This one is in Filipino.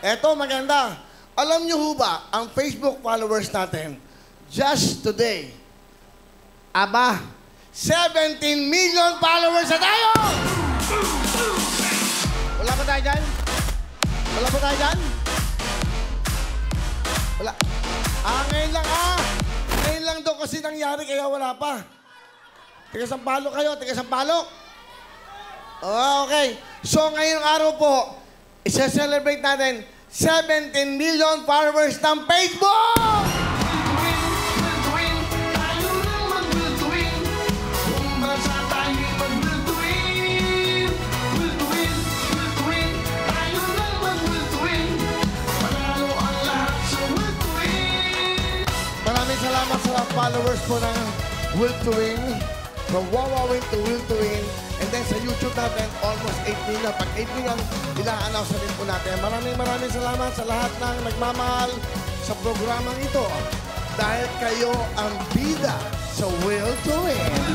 Eto, maganda. Alam niyo ho ba, ang Facebook followers natin, just today, 17 million followers na tayo! Wala pa tayo dyan? Wala pa tayo dyan? Wala. Ngayon lang Ngayon lang daw kasi nangyari kaya wala pa. Tiga-Sampaloc kayo, tiga-Sampaloc. Okay. So ngayong araw po, isa-celebrate natin 17 million followers ng Facebook! Maraming salamat sa followers po ng Will to Win. From Wawa Win to Will to Win. And then sa YouTube natin, almost 8 million. Pag 8 million, ila-announce na rin po natin. Maraming salamat sa lahat ng nagmamahal sa programang ito. Dahil kayo ang bida sa Will to Win.